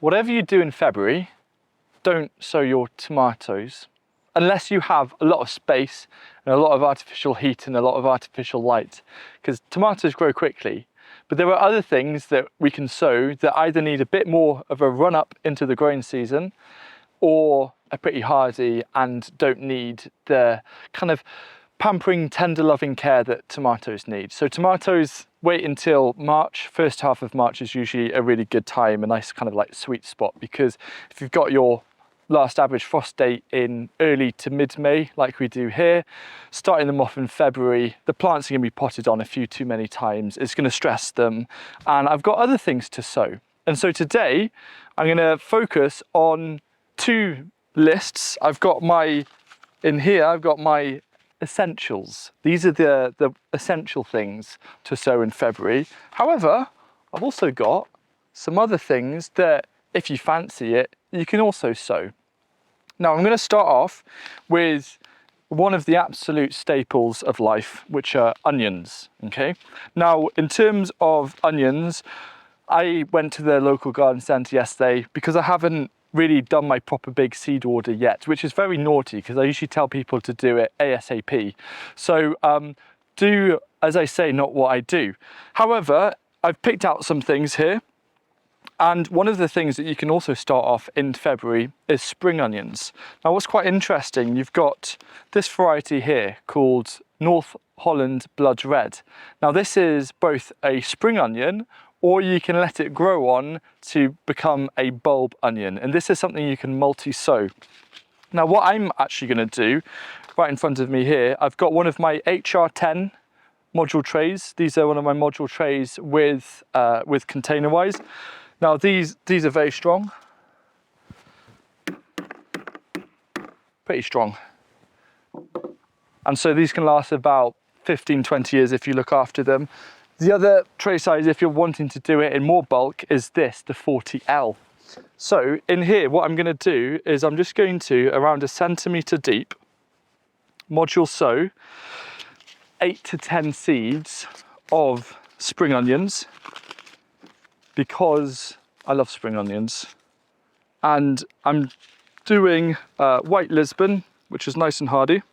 whatever you do in February, don't sow your tomatoes unless you have a lot of space and a lot of artificial heat and a lot of artificial light, because tomatoes grow quickly. But there are other things that we can sow that either need a bit more of a run up into the growing season or are pretty hardy and don't need the kind of pampering, tender loving care that tomatoes need. So tomatoes, wait until March. First half of March is usually a really good time, a nice kind of like sweet spot, because if you've got your last average frost date in early to mid-May, like we do here, starting them off in February, the plants are going to be potted on a few too many times. It's going to stress them, and I've got other things to sow. And so today I'm going to focus on two lists. I've got my essentials. These are the essential things to sow in February. However, I've also got some other things that, if you fancy it, you can also sow. Now I'm going to start off with one of the absolute staples of life, which are onions. Okay. Now, in terms of onions, I went to the local garden centre yesterday because I haven't really done my proper big seed order yet, which is very naughty because I usually tell people to do it ASAP. So do as I say, not what I do. However, I've picked out some things here. And one of the things that you can also start off in February is spring onions. Now, what's quite interesting, you've got this variety here called North Holland Blood Red. Now, this is both a spring onion, or you can let it grow on to become a bulb onion. And this is something you can multi-sow. Now, what I'm actually going to do, right in front of me here, I've got one of my HR10 module trays. These are one of my module trays with container wise. Now these are very strong, pretty strong. And so these can last about 15, 20 years if you look after them. The other tray size, if you're wanting to do it in more bulk, is this, the 40L. So in here, what I'm going to do is I'm just going to, around 1 centimetre deep, module sow 8 to 10 seeds of spring onions, because I love spring onions. And I'm doing white Lisbon, which is nice and hardy,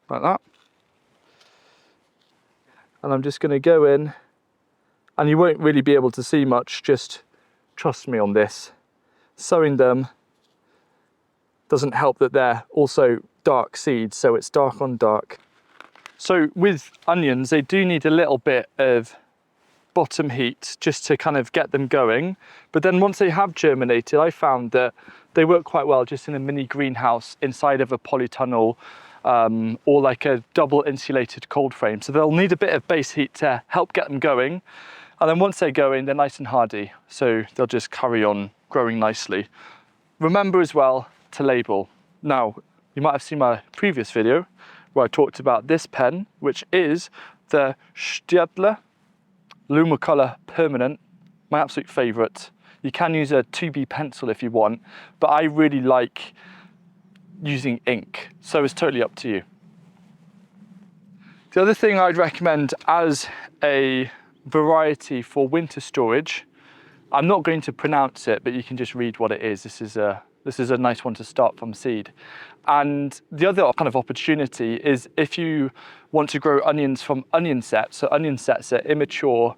like that. And I'm just going to go in, and you won't really be able to see much, just trust me on this. Sowing them doesn't help that they're also dark seeds, so it's dark on dark. So with onions, they do need a little bit of bottom heat just to kind of get them going. But then once they have germinated, I found that they work quite well just in a mini greenhouse inside of a polytunnel, or like a double insulated cold frame. So they'll need a bit of base heat to help get them going. And then once they're going, they're nice and hardy. So they'll just carry on growing nicely. Remember as well to label. Now, you might have seen my previous video where I talked about this pen, which is the Staedtler Lumicolor Permanent, my absolute favourite. You can use a 2B pencil if you want, but I really like using ink, so it's totally up to you. The other thing I'd recommend as a variety for winter storage, I'm not going to pronounce it, but you can just read what it is. This is a nice one to start from seed. And the other kind of opportunity is if you want to grow onions from onion sets, so onion sets are immature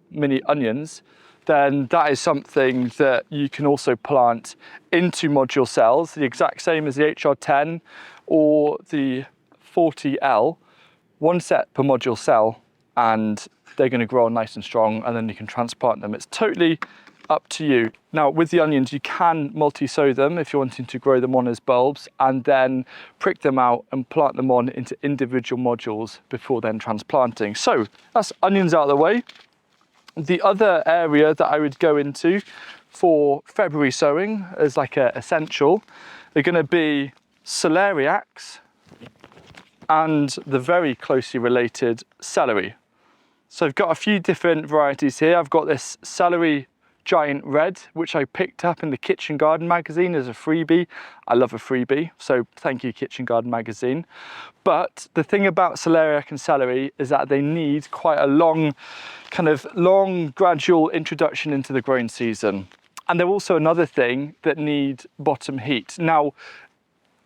mini onions, then that is something that you can also plant into module cells, the exact same as the HR10 or the 40L, one set per module cell, and they're going to grow nice and strong, and then you can transplant them. It's totally up to you. Now with the onions, you can multi-sow them if you're wanting to grow them on as bulbs, and then prick them out and plant them on into individual modules before then transplanting. So that's onions out of the way. The other area that I would go into for February sowing as like an essential are going to be celeriacs and the very closely related celery. So I've got a few different varieties here. I've got this celery giant red, which I picked up in the Kitchen Garden magazine as a freebie. I love a freebie, so thank you, Kitchen Garden magazine. But the thing about celeriac and celery is that they need quite a long gradual introduction into the growing season. And they're also another thing that need bottom heat. Now,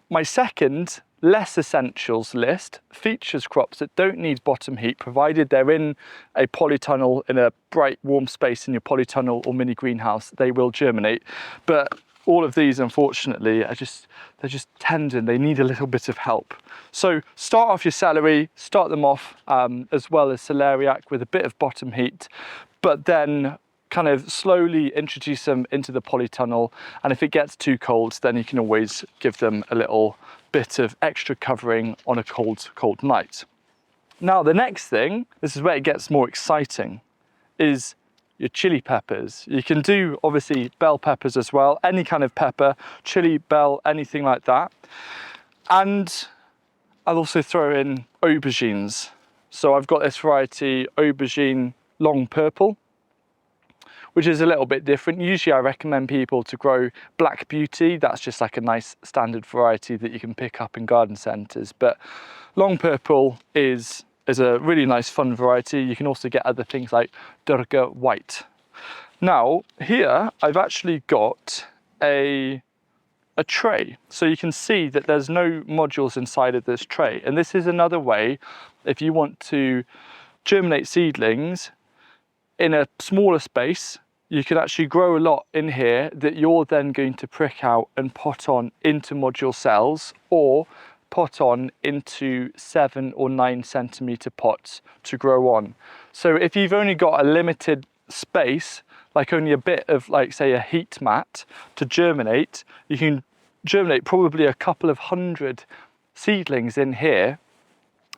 my second, less essentials list features crops that don't need bottom heat, provided they're in a polytunnel, in a bright, warm space in your polytunnel or mini greenhouse, they will germinate. But all of these, unfortunately, they're just tender. They need a little bit of help. So start off your celery, start them off as well as celeriac with a bit of bottom heat, but then kind of slowly introduce them into the polytunnel. And if it gets too cold, then you can always give them a little bit of extra covering on a cold night. Now, the next thing, this is where it gets more exciting, is your chili peppers. You can do obviously bell peppers as well, any kind of pepper, chili, bell, anything like that. And I'll also throw in aubergines. So I've got this variety, aubergine long purple, which is a little bit different. Usually I recommend people to grow Black Beauty. That's just like a nice standard variety that you can pick up in garden centres. But long purple is a really nice fun variety. You can also get other things like Durga White. Now here I've actually got a tray. So you can see that there's no modules inside of this tray. And this is another way, if you want to germinate seedlings in a smaller space, you can actually grow a lot in here that you're then going to prick out and pot on into module cells, or pot on into 7 or 9 centimetre pots to grow on. So if you've only got a limited space, like only a bit of, like say, a heat mat to germinate, you can germinate probably a couple of hundred seedlings in here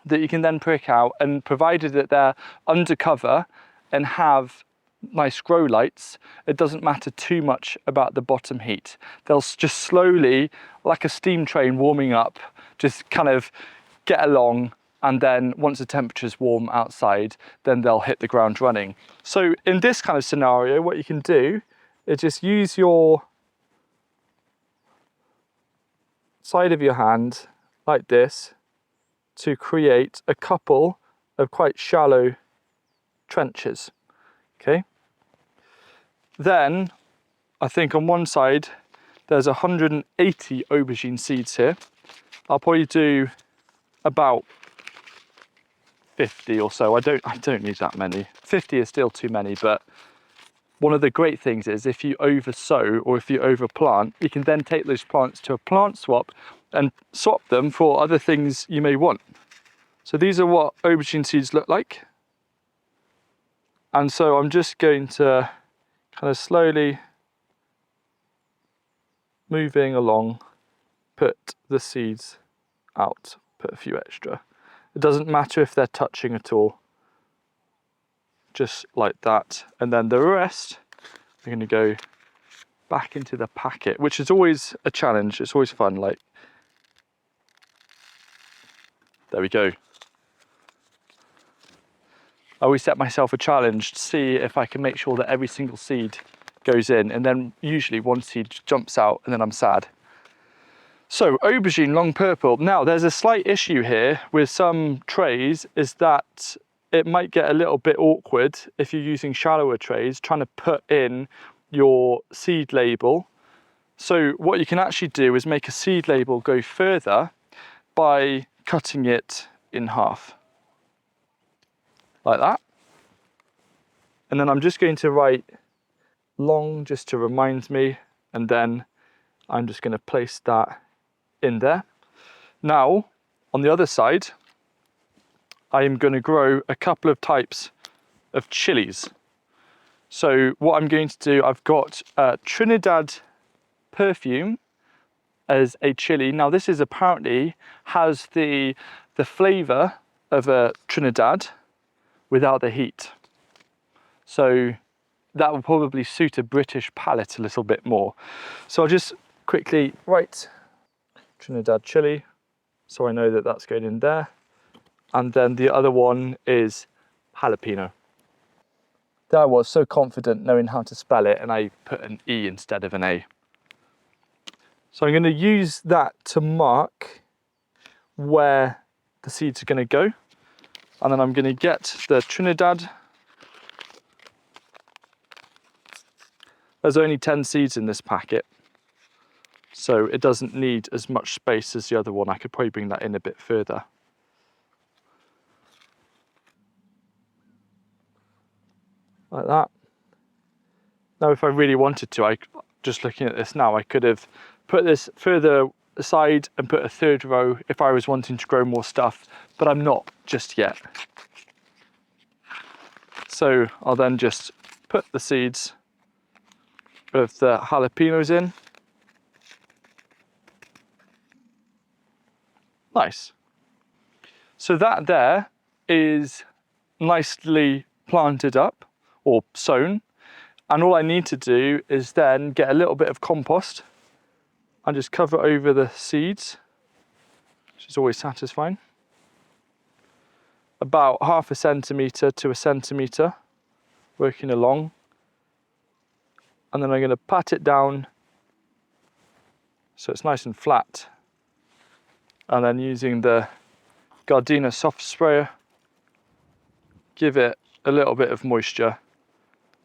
that you can then prick out, and provided that they're undercover and have nice grow lights, it doesn't matter too much about the bottom heat. They'll just slowly, like a steam train warming up, just kind of get along, and then once the temperature's warm outside, then they'll hit the ground running. So in this kind of scenario, what you can do is just use your side of your hand like this to create a couple of quite shallow trenches. Okay. Then I think on one side there's 180 aubergine seeds here. I'll probably do about 50 or so. I don't need that many. 50 is still too many, but one of the great things is if you over sow or if you over plant, you can then take those plants to a plant swap and swap them for other things you may want. So these are what aubergine seeds look like. And so I'm just going to kind of slowly moving along, put the seeds out, put a few extra. It doesn't matter if they're touching at all, just like that. And then the rest, we're going to go back into the packet, which is always a challenge. It's always fun. Like, there we go. I always set myself a challenge to see if I can make sure that every single seed goes in, and then usually one seed jumps out and then I'm sad. So aubergine long purple. Now there's a slight issue here with some trays, is that it might get a little bit awkward if you're using shallower trays trying to put in your seed label. So what you can actually do is make a seed label go further by cutting it in half. Like that. And then I'm just going to write long just to remind me, and then I'm just going to place that in there. Now on the other side I am going to grow a couple of types of chilies. So what I'm going to do, I've got Trinidad Perfume as a chili. Now this is apparently has the flavour of a Trinidad without the heat. So that will probably suit a British palate a little bit more. So I'll just quickly write Trinidad chili, so I know that that's going in there. And then the other one is jalapeno. There I was, so confident knowing how to spell it, and I put an E instead of an A. So I'm going to use that to mark where the seeds are going to go. And then I'm going to get the Trinidad, There's only 10 seeds in this packet, so it doesn't need as much space as the other one. I could probably bring that in a bit further. Like that. Now if I really wanted to, just looking at this now, I could have put this further aside and put a third row if I was wanting to grow more stuff, but I'm not just yet. So I'll then just put the seeds of the jalapenos in. Nice. So that there is nicely planted up or sown. And all I need to do is then get a little bit of compost and just cover over the seeds, which is always satisfying. About 1/2 centimetre to 1 centimetre, working along. And then I'm going to pat it down so it's nice and flat. And then using the Gardena soft sprayer, give it a little bit of moisture,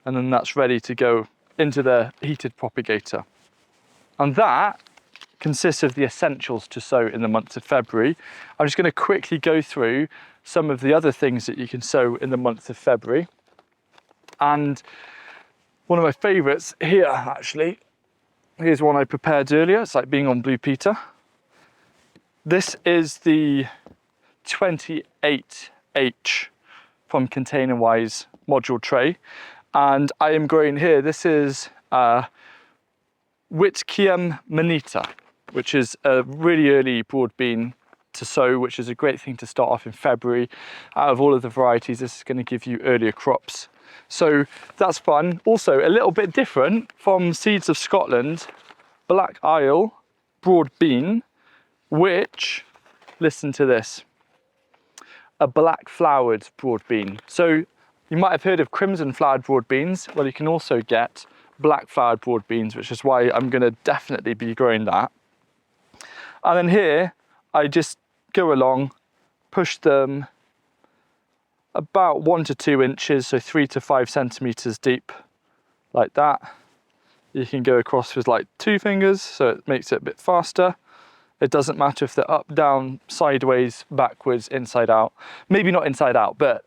and then that's ready to go into the heated propagator. And that consists of the essentials to sow in the month of February. I'm just going to quickly go through some of the other things that you can sow in the month of February. And one of my favourites here, actually, here's one I prepared earlier. It's like being on Blue Peter. This is the 28H from Container Wise module tray. And I am growing here, this is Whitkiam Manita, which is a really early broad bean to sow, which is a great thing to start off in February. Out of all of the varieties, this is going to give you earlier crops. So that's fun. Also a little bit different from Seeds of Scotland, Black Isle broad bean, which, listen to this, a black flowered broad bean. So you might have heard of crimson flowered broad beans. Well, you can also get black flowered broad beans, which is why I'm going to definitely be growing that. And then here, I just go along, push them about 1 to 2 inches, so 3 to 5 centimeters deep, like that. You can go across with like 2 fingers, so it makes it a bit faster. It doesn't matter if they're up, down, sideways, backwards, inside out. Maybe not inside out, but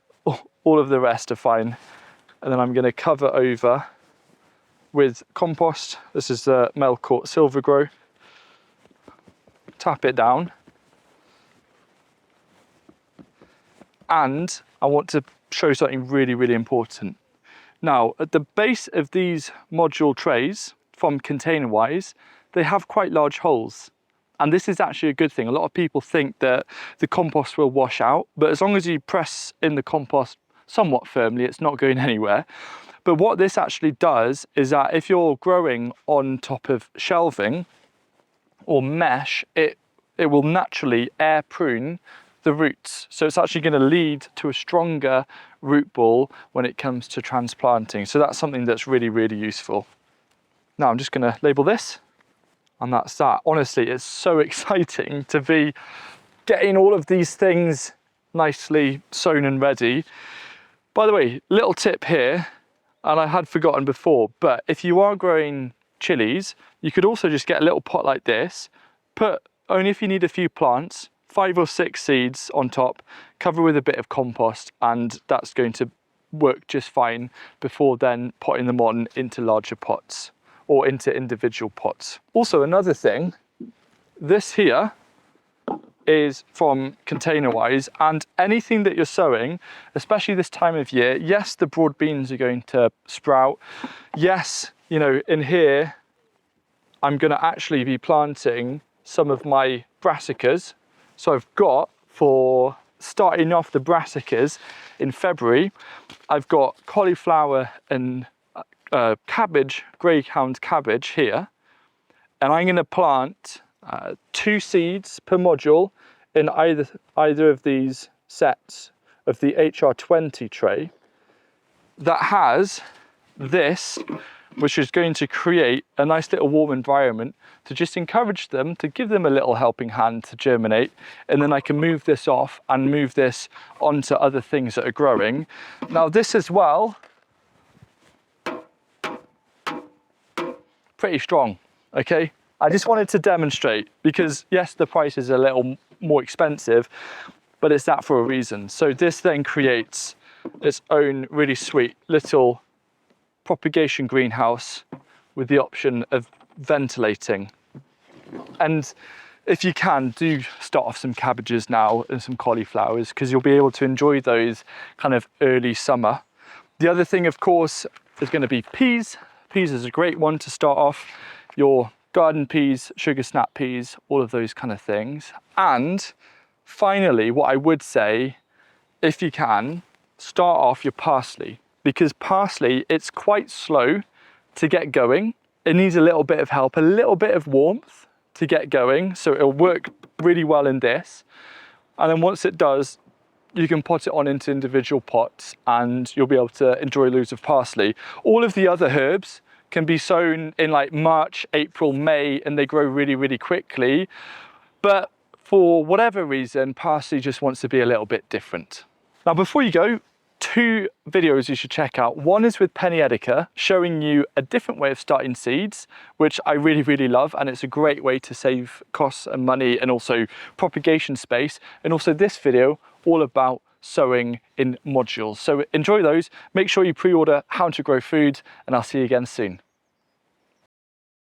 all of the rest are fine. And then I'm going to cover over with compost. This is the Melcourt Silver Grow. Tap it down. And I want to show something really, really important. Now, at the base of these module trays from Container Wise, they have quite large holes. And this is actually a good thing. A lot of people think that the compost will wash out, but as long as you press in the compost somewhat firmly, it's not going anywhere. But what this actually does is that if you're growing on top of shelving or mesh, it will naturally air prune the roots. So it's actually going to lead to a stronger root ball when it comes to transplanting. So that's something that's really, really useful. Now I'm just going to label this, and that's that. Honestly, it's so exciting to be getting all of these things nicely sown and ready. By the way, little tip here, and I had forgotten before, but if you are growing chilies, you could also just get a little pot like this, put, only if you need a few plants, 5 or 6 seeds on top, cover with a bit of compost, and that's going to work just fine before then potting them on into larger pots or into individual pots. Also, another thing, this here is from Container Wise, and anything that you're sowing, especially this time of year, yes, the broad beans are going to sprout. Yes, you know, in here, I'm going to actually be planting some of my brassicas. So I've got, for starting off the brassicas in February, I've got cauliflower and cabbage, greyhound cabbage here. And I'm going to plant 2 seeds per module in either of these sets of the HR20 tray that has this, which is going to create a nice little warm environment to just encourage them, to give them a little helping hand to germinate. And then I can move this off and move this onto other things that are growing. Now this as well pretty strong, okay? I just wanted to demonstrate because yes, the price is a little more expensive, but it's that for a reason. So this then creates its own really sweet little propagation greenhouse with the option of ventilating. And if you can, do start off some cabbages now and some cauliflowers because you'll be able to enjoy those kind of early summer. The other thing, of course, is going to be peas. Peas is a great one to start off. Your garden peas, sugar snap peas, all of those kind of things. And finally, what I would say, if you can, start off your parsley, because parsley, it's quite slow to get going. It needs a little bit of help, a little bit of warmth to get going. So it'll work really well in this. And then once it does, you can pot it on into individual pots and you'll be able to enjoy loads of parsley. All of the other herbs can be sown in like March, April, May, and they grow really, really quickly. But for whatever reason, parsley just wants to be a little bit different. Now, before you go, 2 videos you should check out. One is with Penny Edica, showing you a different way of starting seeds, which I really, really love. And it's a great way to save costs and money and also propagation space. And also this video, all about sowing in modules. So enjoy those. Make sure you pre-order How to Grow Food, and I'll see you again soon.